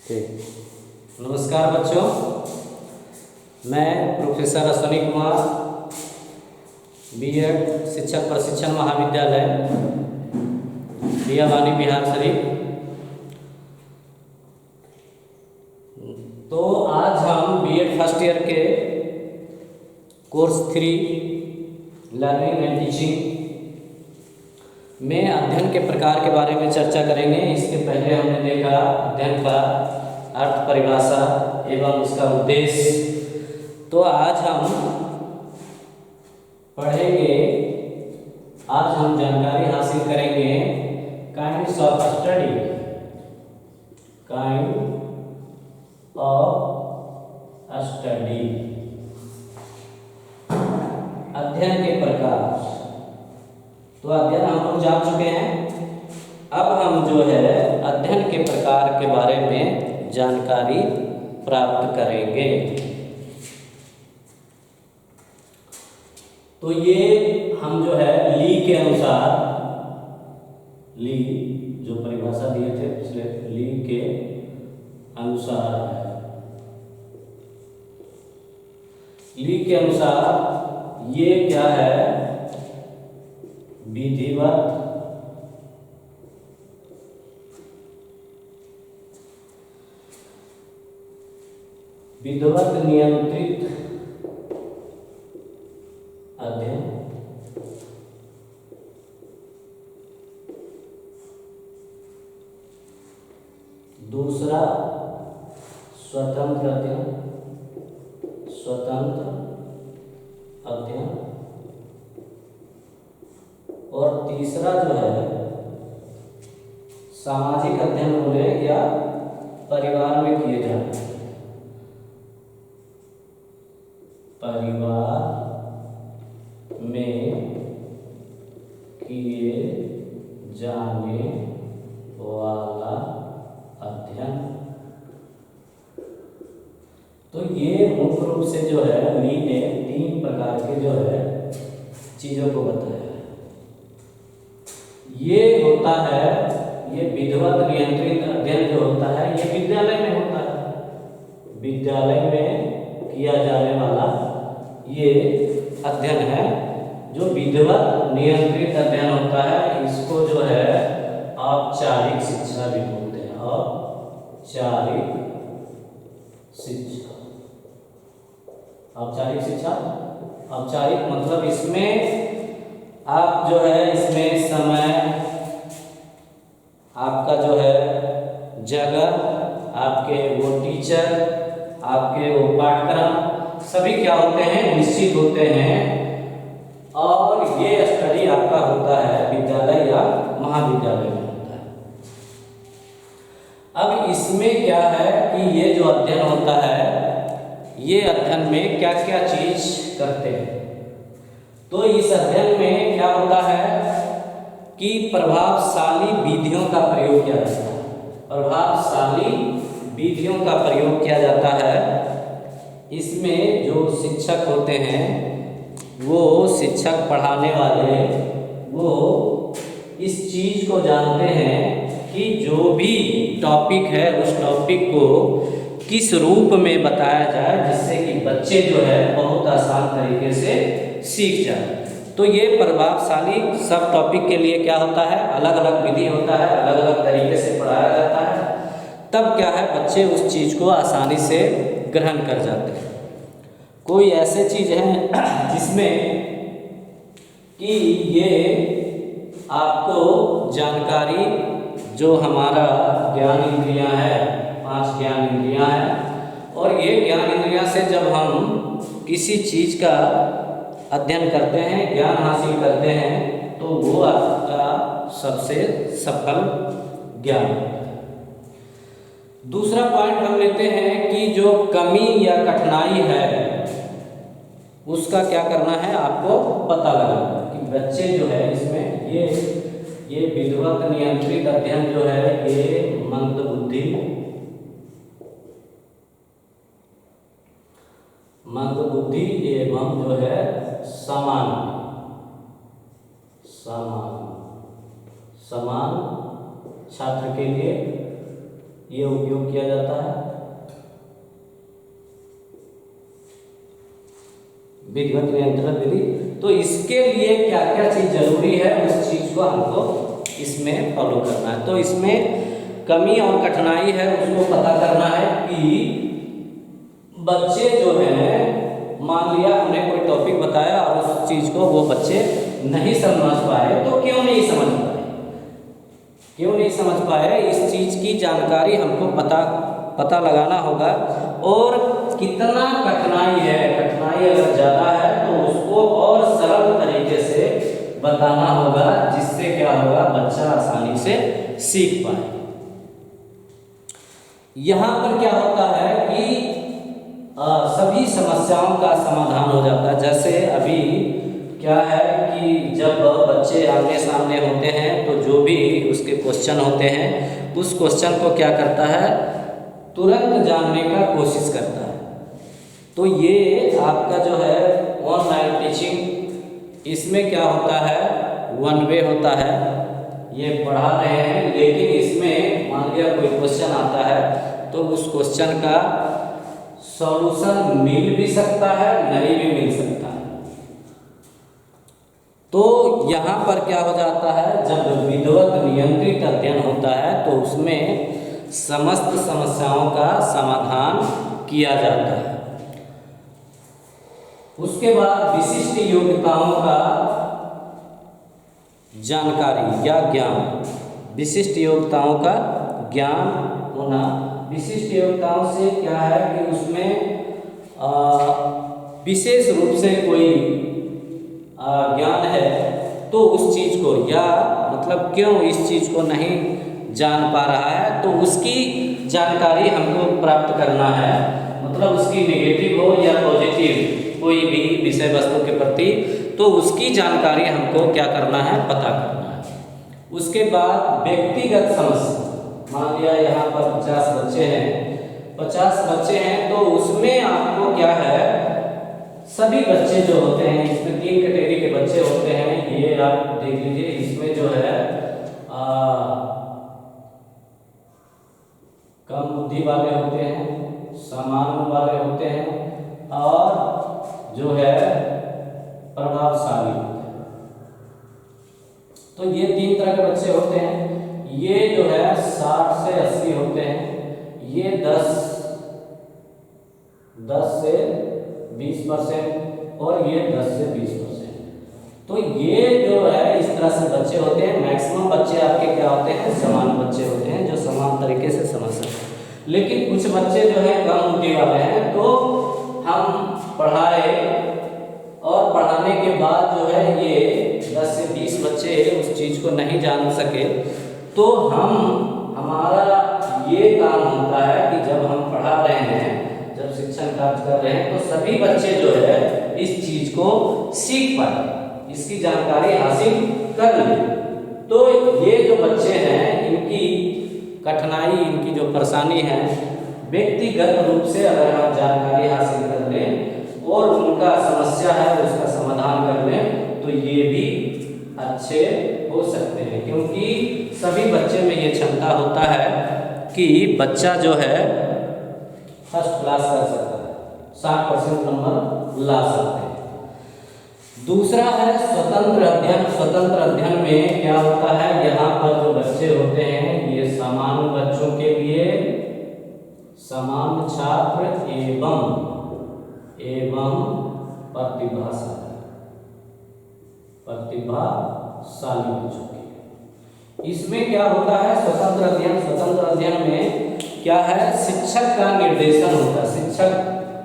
ठीक। नमस्कार बच्चों, मैं प्रोफेसर अश्विनी कुमार, बीएड शिक्षक प्रशिक्षण महाविद्यालय दियावानी बिहार शरीफ। तो आज हम बीएड फर्स्ट ईयर के कोर्स 3 लर्निंग एंड टीचिंग में अध्ययन के प्रकार के बारे में चर्चा करेंगे। इसके पहले हमने देखा अध्ययन का अर्थ, परिभाषा एवं उसका उद्देश्य। तो आज हम पढ़ेंगे, आज हम जानकारी हासिल करेंगे kinds of study, kind of study, अध्ययन के प्रकार। तो अध्ययन हम लोग जान चुके हैं। अब हम जो है अध्ययन के प्रकार के बारे में जानकारी प्राप्त करेंगे। तो ये हम जो है ली के अनुसार, ली जो परिभाषा दिए थे पिछले, ली के अनुसार है, ली के अनुसार ये क्या है, विधिवत नियंत्रित अध्ययन, दूसरा स्वतंत्र अध्ययन, और तीसरा जो है सामाजिक अध्ययन बोले या परिवार में किए जाने, परिवार में किए जाने वाला अध्ययन। तो ये मुख्य रूप से जो है ली ने 3 प्रकार के जो है चीजों को बताया है। ये होता है, ये विधिवत नियंत्रित अध्ययन जो होता है ये विद्यालय में होता है, विद्यालय में किया जाने वाला ये अध्ययन है जो विधिवत नियंत्रित अध्ययन होता है। इसको जो है औपचारिक शिक्षा भी बोलते हैं, औपचारिक शिक्षा। औपचारिक शिक्षा, औपचारिक मतलब इसमें आप जो है इसमें समय, आपका जो है जगह, आपके वो टीचर, आपके वो पाठ्यक्रम सभी क्या होते हैं, निश्चित होते हैं। और ये स्टडी आपका होता है विद्यालय या महाविद्यालय में होता है। अब इसमें क्या है कि ये जो अध्ययन होता है, ये अध्ययन में क्या क्या चीज करते हैं। तो इस अध्ययन में क्या होता है कि प्रभावशाली विधियों का प्रयोग किया जाता है, प्रभावशाली विधियों का प्रयोग किया जाता है। इसमें जो शिक्षक होते हैं, वो शिक्षक पढ़ाने वाले, वो इस चीज को जानते हैं कि जो भी टॉपिक है उस टॉपिक को किस रूप में बताया जाए जिससे कि बच्चे जो है बहुत आसान तरीके से सीख जाए। तो ये प्रभावशाली सब टॉपिक के लिए क्या होता है, अलग अलग विधि होता है, अलग अलग तरीके से पढ़ाया जाता है। तब क्या है, बच्चे उस चीज को आसानी से ग्रहण कर जाते हैं। कोई ऐसे चीज है जिसमें कि ये आपको जानकारी, जो हमारा ज्ञान इंद्रियां है, 5 ज्ञान इंद्रियां हैं, और ये ज्ञान इंद्रियां से जब हम किसी चीज का अध्ययन करते हैं, ज्ञान हासिल करते हैं, तो वो आपका सबसे सफल ज्ञान। दूसरा पॉइंट हम लेते हैं कि जो कमी या कठिनाई है उसका क्या करना है, आपको पता लगाना कि बच्चे जो है इसमें ये विधिवत नियंत्रित अध्ययन जो है ये मंदबुद्धि एवं जो है समान छात्र के लिए ये उपयोग किया जाता है। विधिवत नियंत्रण विधि, तो इसके लिए क्या क्या चीज जरूरी है उस चीज को हमको इसमें फॉलो करना है। तो इसमें कमी और कठिनाई है उसको पता करना है कि बच्चे जो हैं, मान लिया हमने कोई टॉपिक बताया और उस चीज को वो बच्चे नहीं समझ पाए, तो क्यों नहीं समझ पाए, क्यों नहीं समझ पाए, इस चीज की जानकारी हमको पता लगाना होगा। और कितना कठिनाई है, कठिनाई अगर ज़्यादा है तो उसको और सरल तरीके से बताना होगा, जिससे क्या होगा, बच्चा आसानी से सीख पाए। यहाँ पर क्या होता है कि सभी समस्याओं का समाधान हो जाता है। जैसे अभी क्या है कि जब बच्चे आमने सामने होते हैं तो जो भी उसके क्वेश्चन होते हैं उस क्वेश्चन को क्या करता है, तुरंत जानने का कोशिश करता है। तो ये आपका जो है ऑनलाइन टीचिंग, इसमें क्या होता है, वन वे होता है। ये पढ़ा रहे हैं लेकिन इसमें मान लिया कोई क्वेश्चन आता है तो उस क्वेश्चन का सॉल्यूशन मिल भी सकता है, नहीं भी मिल सकता है। तो यहाँ पर क्या हो जाता है, जब विधिवत नियंत्रित अध्ययन होता है तो उसमें समस्त समस्याओं का समाधान किया जाता है। उसके बाद विशिष्ट योग्यताओं का जानकारी या ज्ञान, विशिष्ट योग्यताओं का ज्ञान होना। विशिष्ट योग्यताओं से क्या है कि उसमें विशेष रूप से कोई ज्ञान है तो उस चीज को, या मतलब क्यों इस चीज को नहीं जान पा रहा है तो उसकी जानकारी हमको प्राप्त करना है। मतलब उसकी नेगेटिव हो या पॉजिटिव कोई भी विषय वस्तु के प्रति, तो उसकी जानकारी हमको क्या करना है, पता करना है। उसके बाद व्यक्तिगत समस्या, मान लिया यहाँ पर 50 बच्चे हैं, 50 बच्चे हैं तो उसमें आपको क्या है, सभी बच्चे जो होते हैं, इसमें 3 कैटेगरी के बच्चे होते हैं, ये आप देख लीजिए। इसमें जो है कम बुद्धि वाले होते हैं, सामान्य वाले होते हैं और जो है प्रभावशाली होते हैं। तो ये 3 तरह के बच्चे होते हैं। ये जो है 60 से 80 होते हैं, ये 10 से 20% और ये 10 से 20%। तो ये जो है इस तरह से बच्चे होते हैं। मैक्सिमम बच्चे आपके क्या होते हैं, समान बच्चे होते हैं जो समान तरीके से समझ सकते हैं। लेकिन कुछ बच्चे जो है कम बुद्धि वाले हैं, तो हम पढ़ाए और पढ़ाने के बाद जो है ये 10 से 20 बच्चे उस चीज़ को नहीं जान सके, तो हमारा ये काम होता है कि जब हम पढ़ा रहे हैं, जब शिक्षण कार्य कर रहे हैं, तो सभी बच्चे जो है इस चीज़ को सीख पाए, इसकी जानकारी हासिल कर लें। तो ये जो बच्चे हैं इनकी कठिनाई, इनकी जो परेशानी है, व्यक्तिगत रूप से अगर हम जानकारी हासिल कर लें और उनका समस्या है उसका समाधान कर लें तो ये भी अच्छे हो सकते हैं। क्योंकि सभी बच्चे में ये क्षमता होता है कि बच्चा जो है फर्स्ट क्लास कर सकता है, 60% नंबर ला सकते हैं। दूसरा है स्वतंत्र अध्ययन। स्वतंत्र अध्ययन में क्या होता है, यहाँ पर जो बच्चे होते हैं ये सामान्य बच्चों के लिए, सामान्य छात्र एवं प्रतिभाशाली बच्चों के लिए। इसमें क्या होता है, स्वतंत्र अध्ययन, स्वतंत्र अध्ययन में क्या है, शिक्षक का निर्देशन होता है। शिक्षक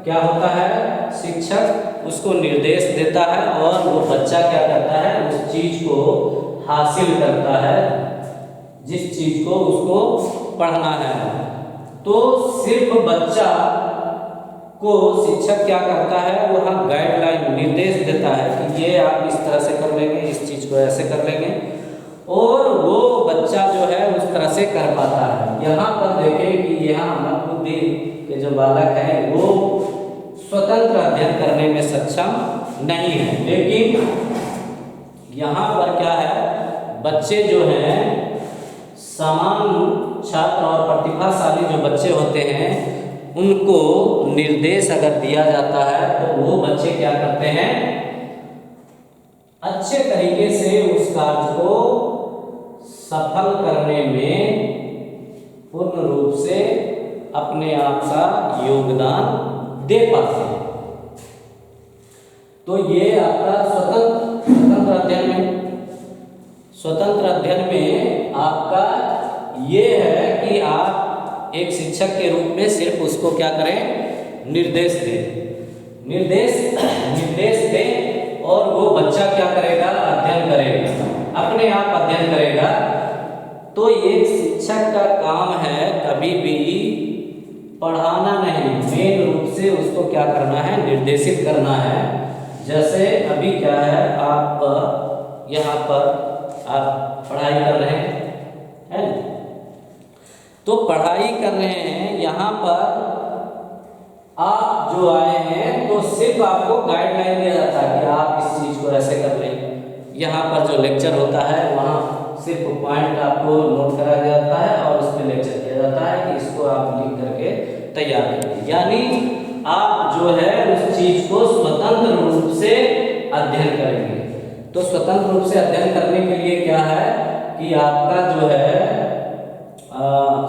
क्या होता है, शिक्षक उसको निर्देश देता है और वो बच्चा क्या करता है, उस चीज को हासिल करता है जिस चीज को उसको पढ़ना है। तो सिर्फ बच्चा को शिक्षक क्या करता है, वह गाइडलाइन, निर्देश देता है कि ये आप इस तरह से कर लेंगे, इस चीज को ऐसे कर लेंगे, और वो बच्चा जो है उस तरह से कर पाता है। यहाँ पर देखें कि यहाँ मंद बुद्धि के जो बालक हैं वो स्वतंत्र अध्ययन करने में सक्षम नहीं है। लेकिन यहाँ पर क्या है, बच्चे जो हैं समान छात्र और प्रतिभाशाली जो बच्चे होते हैं उनको निर्देश अगर दिया जाता है तो वो बच्चे क्या करते हैं, अच्छे तरीके से उस कार्य को सफल करने में पूर्ण रूप से अपने आप का योगदान दे पाते हैं। तो ये आपका स्वतंत्र अध्ययन में आपका ये है कि आप एक शिक्षक के रूप में सिर्फ उसको क्या करें, निर्देश दें और वो बच्चा क्या करेगा, अध्ययन करेगा, अपने आप अध्ययन करेगा। तो एक शिक्षक का काम है कभी भी पढ़ाना नहीं, मेन रूप से उसको क्या करना है, निर्देशित करना है। जैसे अभी क्या है, आप यहाँ पर आप पढ़ाई कर रहे हैं, तो पढ़ाई कर रहे हैं, यहाँ पर आप जो आए हैं तो सिर्फ आपको गाइडलाइन दिया जाता है कि आप इस चीज़ को ऐसे कर लें। यहाँ पर जो लेक्चर होता है वहाँ सिर्फ पॉइंट आपको नोट कराया जाता है और उस पर लेक्चर किया जाता है कि इसको आप लिख करके तैयार करें। यानी आप जो है उस चीज़ को स्वतंत्र रूप से अध्ययन करेंगे। तो स्वतंत्र रूप से अध्ययन करने के लिए क्या है कि आपका जो है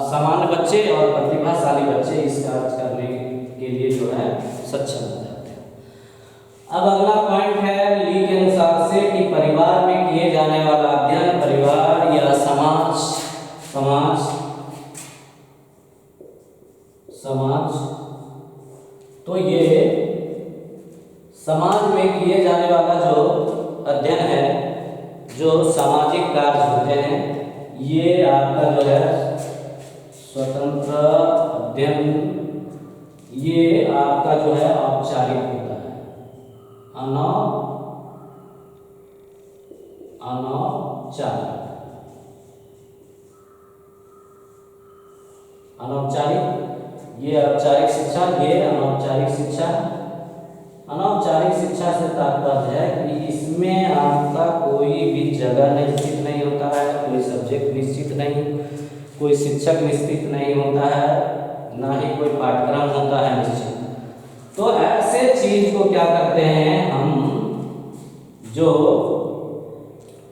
सामान्य बच्चे और प्रतिभाशाली बच्चे इस कार्य करने के लिए जो है सक्षम हो जाते हैं। अब अगला पॉइंट है ली के अनुसार से कि परिवार में किए जाने वाला अध्ययन परिवार या समाज तो ये समाज में किए जाने वाला जो अध्ययन है, जो सामाजिक कार्य होते हैं, ये आपका जो है स्वतंत्र अध्ययन, ये आपका जो है औपचारिक होता है, अनौपचारिक, ये औपचारिक शिक्षा, ये अनौपचारिक शिक्षा। अनौपचारिक शिक्षा से तात्पर्य है कि इसमें आपका कोई भी जगह निश्चित नहीं होता है, कोई सब्जेक्ट निश्चित नहीं, कोई शिक्षक निश्चित नहीं होता है, ना ही कोई पाठ्यक्रम होता है निश्चित। तो ऐसे चीज को क्या करते हैं हम, जो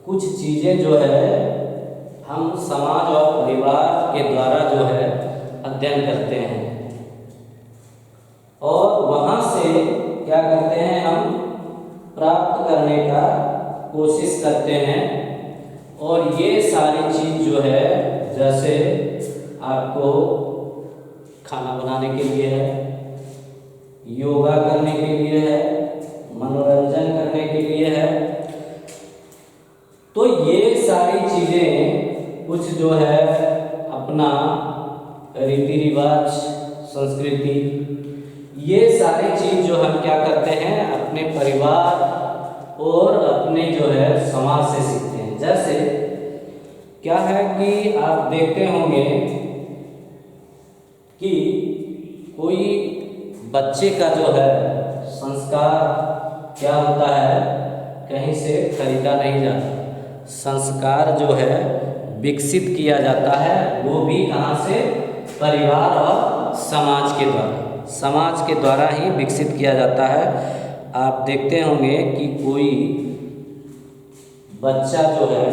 कुछ चीजें जो है हम समाज और परिवार के द्वारा जो है अध्ययन करते हैं और वहाँ से क्या करते हैं, हम प्राप्त करने का कोशिश करते हैं। और ये सारी चीज़ जो है, जैसे आपको खाना बनाने के लिए है, योगा करने के लिए है, मनोरंजन करने के लिए है, तो ये सारी चीज़ें कुछ जो है अपना रीति रिवाज, संस्कृति, ये सारी चीज़ जो हम क्या करते हैं अपने परिवार और अपने जो है समाज से सीखते हैं। जैसे क्या है कि आप देखते होंगे कि कोई बच्चे का जो है संस्कार क्या होता है, कहीं से खरीदा नहीं जाता। संस्कार जो है विकसित किया जाता है, वो भी कहाँ से, परिवार और समाज के द्वारा ही विकसित किया जाता है। आप देखते होंगे कि कोई बच्चा जो है,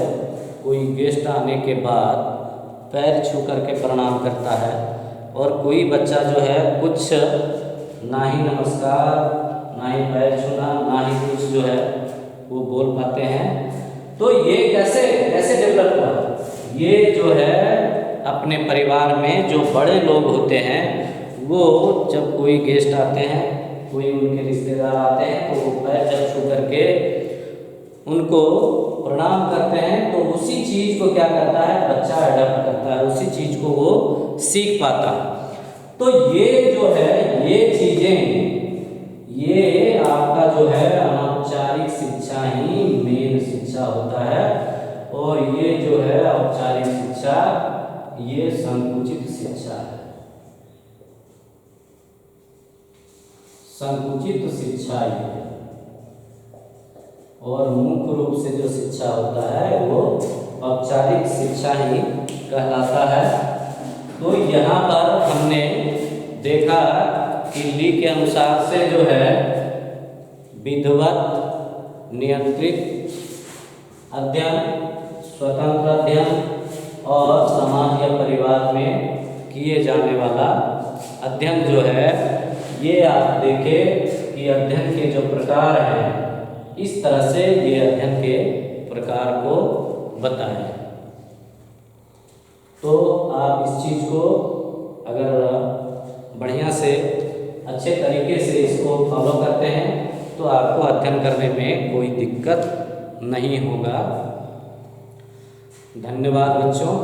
कोई गेस्ट आने के बाद पैर छू करके प्रणाम करता है और कोई बच्चा जो है कुछ ना ही नमस्कार, ना ही पैर छूना, ना ही कुछ जो है वो बोल पाते हैं। तो ये कैसे डेवलप हुआ, ये जो है अपने परिवार में जो बड़े लोग होते हैं वो जब कोई गेस्ट आते हैं, कोई उनके रिश्तेदार आते हैं, तो वो पैर जब छू करके उनको प्रणाम करते हैं, तो उसी चीज़ को क्या करता है बच्चा अडॉप्ट करता है, उसी चीज़ को वो सीख पाता है। तो ये जो है ये चीज़ें, ये आपका जो है अनौपचारिक शिक्षा ही मेन शिक्षा होता है। और ये जो है औपचारिक शिक्षा, ये संकुचित शिक्षा है। संकुचित शिक्षा ये है। और मुख्य रूप से जो शिक्षा होता है वो औपचारिक शिक्षा ही कहलाता है। तो यहाँ पर हमने देखा कि ली के अनुसार से जो है विधिवत, नियंत्रित अध्ययन, स्वतंत्र अध्ययन और समाज या परिवार में किए जाने वाला अध्ययन जो है, ये आप देखें कि अध्ययन के जो प्रकार हैं, इस तरह से ये अध्ययन के प्रकार को बताएं। तो आप इस चीज़ को अगर बढ़िया से अच्छे तरीके से इसको फॉलो करते हैं तो आपको अध्ययन करने में कोई दिक्कत नहीं होगा। धन्यवाद बच्चों।